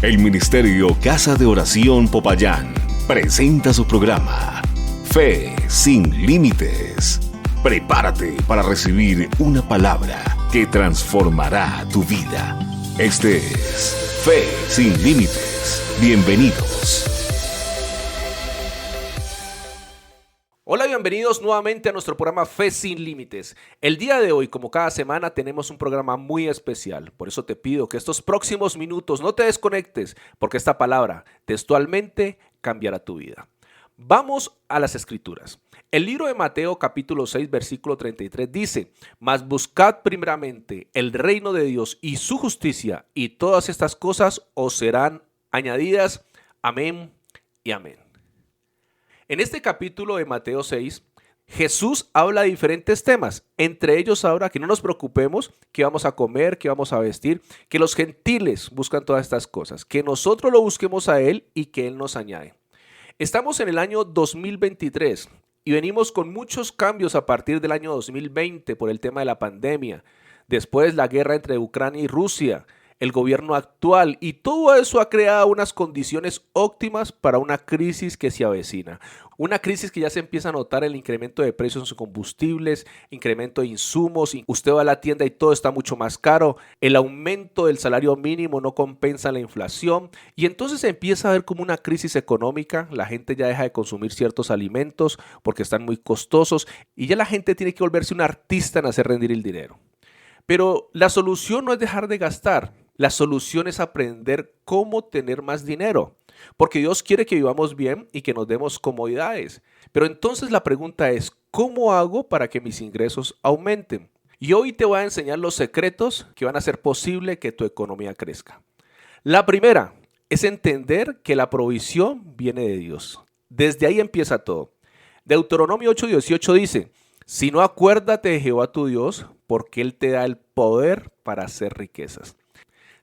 El Ministerio Casa de Oración Popayán presenta su programa Fe sin Límites. Prepárate para recibir una palabra que transformará tu vida. Este es Fe sin Límites. Bienvenidos. Hola, bienvenidos nuevamente a nuestro programa Fe sin Límites. El día de hoy, como cada semana, tenemos un programa muy especial. Por eso te pido que estos próximos minutos no te desconectes, porque esta palabra textualmente cambiará tu vida. Vamos a las Escrituras. El libro de Mateo capítulo 6 versículo 33 dice: Mas buscad primeramente el reino de Dios y su justicia, y todas estas cosas os serán añadidas. Amén y amén. En este capítulo de Mateo 6, Jesús habla de diferentes temas. Entre ellos habla que no nos preocupemos qué vamos a comer, qué vamos a vestir, que los gentiles buscan todas estas cosas, que nosotros lo busquemos a Él y que Él nos añade. Estamos en el año 2023 y venimos con muchos cambios a partir del año 2020 por el tema de la pandemia. Después la guerra entre Ucrania y Rusia, el gobierno actual, y todo eso ha creado unas condiciones óptimas para una crisis que se avecina. Una crisis que ya se empieza a notar el incremento de precios en sus combustibles, incremento de insumos. Usted va a la tienda y todo está mucho más caro. El aumento del salario mínimo no compensa la inflación. Y entonces se empieza a ver como una crisis económica. La gente ya deja de consumir ciertos alimentos porque están muy costosos. Y ya la gente tiene que volverse un artista en hacer rendir el dinero. Pero la solución no es dejar de gastar. La solución es aprender cómo tener más dinero, porque Dios quiere que vivamos bien y que nos demos comodidades. Pero entonces la pregunta es, ¿cómo hago para que mis ingresos aumenten? Y hoy te voy a enseñar los secretos que van a hacer posible que tu economía crezca. La primera es entender que la provisión viene de Dios. Desde ahí empieza todo. Deuteronomio 8:18 dice: Si no, acuérdate de Jehová tu Dios, porque Él te da el poder para hacer riquezas.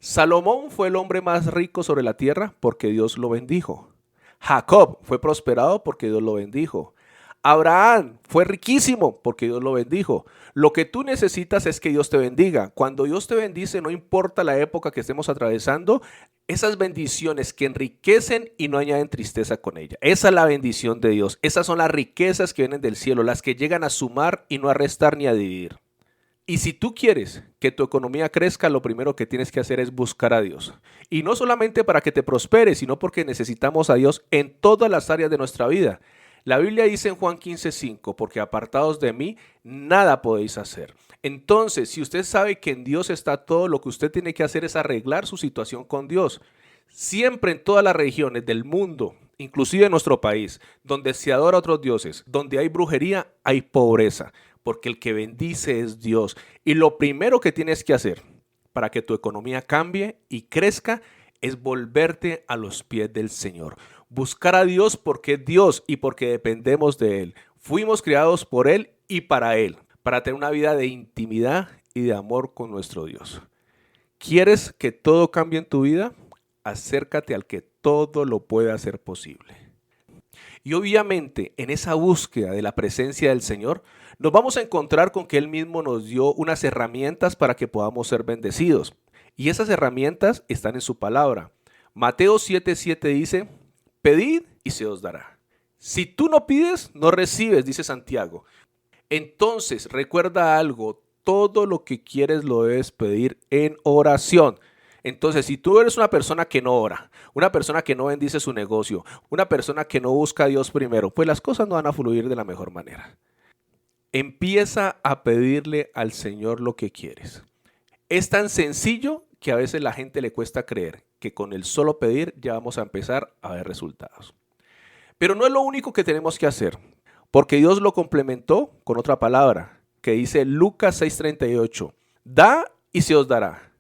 Salomón fue el hombre más rico sobre la tierra porque Dios lo bendijo. Jacob fue prosperado porque Dios lo bendijo. Abraham fue riquísimo porque Dios lo bendijo. Lo que tú necesitas es que Dios te bendiga. Cuando Dios te bendice, no importa la época que estemos atravesando, esas bendiciones que enriquecen y no añaden tristeza con ella. Esa es la bendición de Dios. Esas son las riquezas que vienen del cielo, las que llegan a sumar y no a restar ni a dividir. Y si tú quieres que tu economía crezca, lo primero que tienes que hacer es buscar a Dios. Y no solamente para que te prospere, sino porque necesitamos a Dios en todas las áreas de nuestra vida. La Biblia dice en Juan 15:5, porque apartados de mí, nada podéis hacer. Entonces, si usted sabe que en Dios está todo, lo que usted tiene que hacer es arreglar su situación con Dios. Siempre en todas las regiones del mundo, inclusive en nuestro país, donde se adora a otros dioses, donde hay brujería, hay pobreza. Porque el que bendice es Dios. Y lo primero que tienes que hacer para que tu economía cambie y crezca es volverte a los pies del Señor. Buscar a Dios porque es Dios y porque dependemos de Él. Fuimos creados por Él y para Él, para tener una vida de intimidad y de amor con nuestro Dios. ¿Quieres que todo cambie en tu vida? Acércate al que todo lo puede hacer posible. Y obviamente en esa búsqueda de la presencia del Señor, nos vamos a encontrar con que Él mismo nos dio unas herramientas para que podamos ser bendecidos. Y esas herramientas están en su palabra. Mateo 7:7 dice: Pedid y se os dará. Si tú no pides, no recibes, dice Santiago. Entonces recuerda algo, todo lo que quieres lo debes pedir en oración. Entonces, si tú eres una persona que no ora, una persona que no bendice su negocio, una persona que no busca a Dios primero, pues las cosas no van a fluir de la mejor manera. Empieza a pedirle al Señor lo que quieres. Es tan sencillo que a veces la gente le cuesta creer que con el solo pedir ya vamos a empezar a ver resultados. Pero no es lo único que tenemos que hacer, porque Dios lo complementó con otra palabra que dice Lucas 6:38, da y se os dará.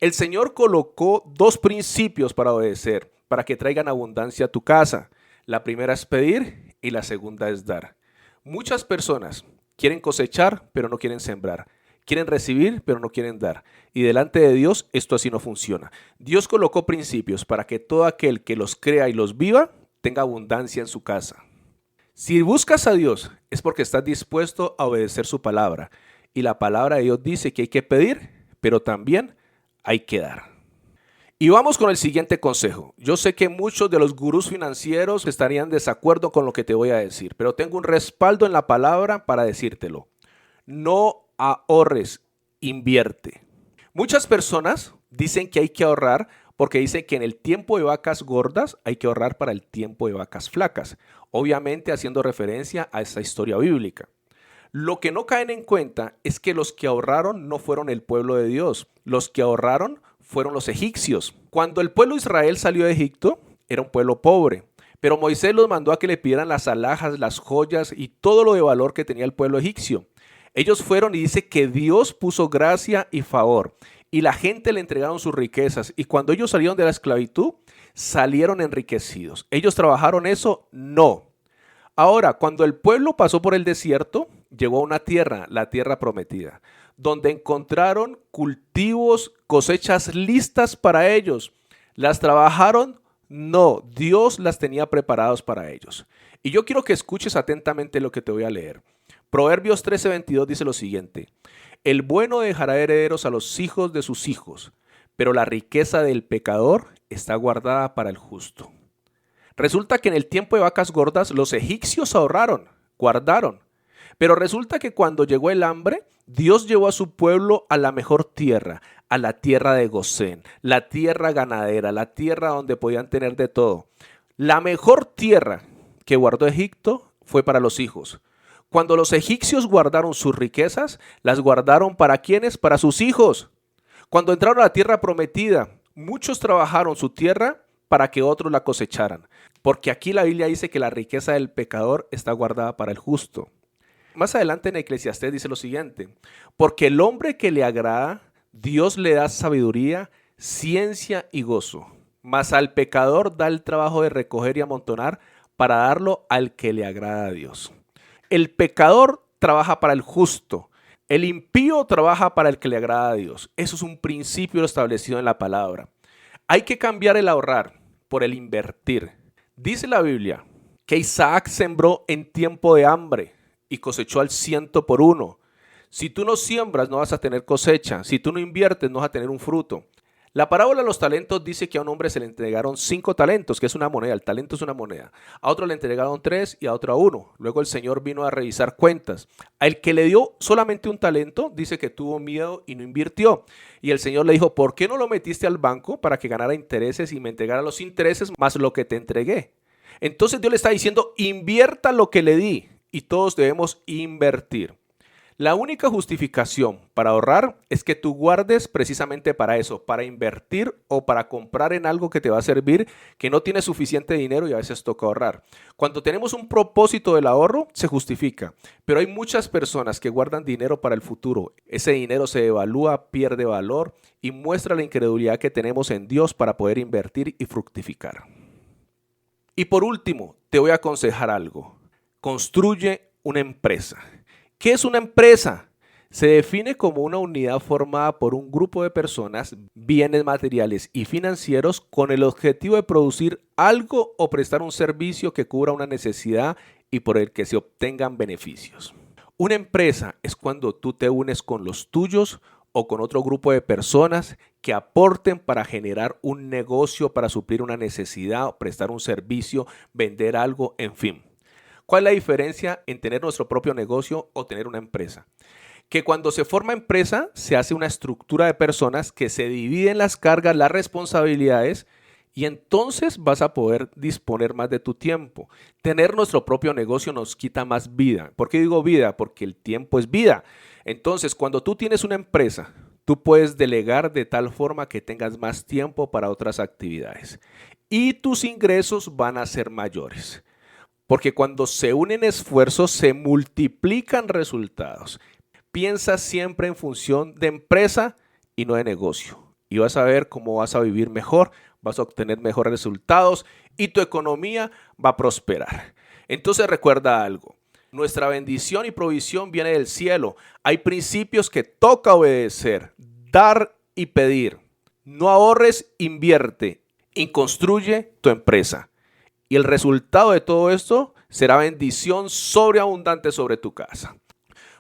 El Señor colocó dos principios para obedecer, para que traigan abundancia a tu casa. La primera es pedir y la segunda es dar. Muchas personas quieren cosechar, pero no quieren sembrar. Quieren recibir, pero no quieren dar. Y delante de Dios esto así no funciona. Dios colocó principios para que todo aquel que los crea y los viva tenga abundancia en su casa. Si buscas a Dios es porque estás dispuesto a obedecer su palabra. Y la palabra de Dios dice que hay que pedir, pero también hay que dar. Y vamos con el siguiente consejo. Yo sé que muchos de los gurús financieros estarían en desacuerdo con lo que te voy a decir, pero tengo un respaldo en la palabra para decírtelo. No ahorres, invierte. Muchas personas dicen que hay que ahorrar porque dicen que en el tiempo de vacas gordas hay que ahorrar para el tiempo de vacas flacas, obviamente haciendo referencia a esa historia bíblica. Lo que no caen en cuenta es que los que ahorraron no fueron el pueblo de Dios, los que ahorraron fueron los egipcios. Cuando el pueblo de Israel salió de Egipto, era un pueblo pobre, pero Moisés los mandó a que le pidieran las alhajas, las joyas y todo lo de valor que tenía el pueblo egipcio. Ellos fueron y dice que Dios puso gracia y favor y la gente le entregaron sus riquezas y cuando ellos salieron de la esclavitud, salieron enriquecidos. ¿Ellos trabajaron eso? No. Ahora, cuando el pueblo pasó por el desierto, llegó a una tierra, la tierra prometida, donde encontraron cultivos, cosechas listas para ellos. ¿Las trabajaron? No, Dios las tenía preparadas para ellos. Y yo quiero que escuches atentamente lo que te voy a leer. Proverbios 13:22 dice lo siguiente: el bueno dejará herederos a los hijos de sus hijos, pero la riqueza del pecador está guardada para el justo. Resulta que en el tiempo de vacas gordas los egipcios ahorraron, guardaron. Pero resulta que cuando llegó el hambre, Dios llevó a su pueblo a la mejor tierra, a la tierra de Gosén, la tierra ganadera, la tierra donde podían tener de todo. La mejor tierra que guardó Egipto fue para los hijos. Cuando los egipcios guardaron sus riquezas, las guardaron ¿para quiénes? Para sus hijos. Cuando entraron a la tierra prometida, muchos trabajaron su tierra para que otros la cosecharan. Porque aquí la Biblia dice que la riqueza del pecador está guardada para el justo. Más adelante en Eclesiastés dice lo siguiente: porque el hombre que le agrada, Dios le da sabiduría, ciencia y gozo. Mas al pecador da el trabajo de recoger y amontonar para darlo al que le agrada a Dios. El pecador trabaja para el justo. El impío trabaja para el que le agrada a Dios. Eso es un principio establecido en la palabra. Hay que cambiar el ahorrar por el invertir. Dice la Biblia que Isaac sembró en tiempo de hambre y cosechó al 100 por 1. Si tú no siembras, no vas a tener cosecha. Si tú no inviertes, no vas a tener un fruto. La parábola de los talentos dice que a un hombre se le entregaron 5 talentos, que es una moneda. El talento es una moneda. A otro le entregaron 3 y a otro 1. Luego el Señor vino a revisar cuentas. Al que le dio solamente un talento, dice que tuvo miedo y no invirtió. Y el Señor le dijo: ¿por qué no lo metiste al banco para que ganara intereses y me entregara los intereses más lo que te entregué? Entonces Dios le está diciendo: invierta lo que le di. Y todos debemos invertir. La única justificación para ahorrar es que tú guardes precisamente para eso, para invertir o para comprar en algo que te va a servir, que no tienes suficiente dinero y a veces toca ahorrar. Cuando tenemos un propósito del ahorro, se justifica, pero hay muchas personas que guardan dinero para el futuro. Ese dinero se devalúa, pierde valor y muestra la incredulidad que tenemos en Dios para poder invertir y fructificar. Y por último, te voy a aconsejar algo. Construye una empresa. ¿Qué es una empresa? Se define como una unidad formada por un grupo de personas, bienes materiales y financieros con el objetivo de producir algo o prestar un servicio que cubra una necesidad y por el que se obtengan beneficios. Una empresa es cuando tú te unes con los tuyos o con otro grupo de personas que aporten para generar un negocio, para suplir una necesidad, prestar un servicio, vender algo, en fin. ¿Cuál es la diferencia en tener nuestro propio negocio o tener una empresa? Que cuando se forma empresa se hace una estructura de personas que se dividen las cargas, las responsabilidades y entonces vas a poder disponer más de tu tiempo. Tener nuestro propio negocio nos quita más vida. ¿Por qué digo vida? Porque el tiempo es vida. Entonces, cuando tú tienes una empresa, tú puedes delegar de tal forma que tengas más tiempo para otras actividades y tus ingresos van a ser mayores. Porque cuando se unen esfuerzos, se multiplican resultados. Piensa siempre en función de empresa y no de negocio. Y vas a ver cómo vas a vivir mejor, vas a obtener mejores resultados y tu economía va a prosperar. Entonces recuerda algo. Nuestra bendición y provisión viene del cielo. Hay principios que toca obedecer, dar y pedir. No ahorres, invierte y construye tu empresa. Y el resultado de todo esto será bendición sobreabundante sobre tu casa.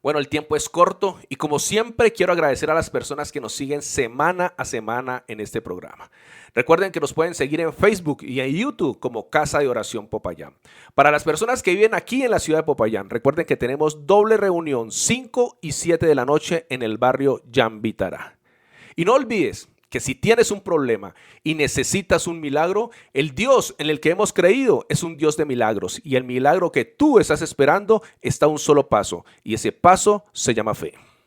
Bueno, el tiempo es corto y como siempre quiero agradecer a las personas que nos siguen semana a semana en este programa. Recuerden que nos pueden seguir en Facebook y en YouTube como Casa de Oración Popayán. Para las personas que viven aquí en la ciudad de Popayán, recuerden que tenemos doble reunión 5 y 7 de la noche en el barrio Yambitará. Y no olvides que si tienes un problema y necesitas un milagro, el Dios en el que hemos creído es un Dios de milagros y el milagro que tú estás esperando está a un solo paso y ese paso se llama fe.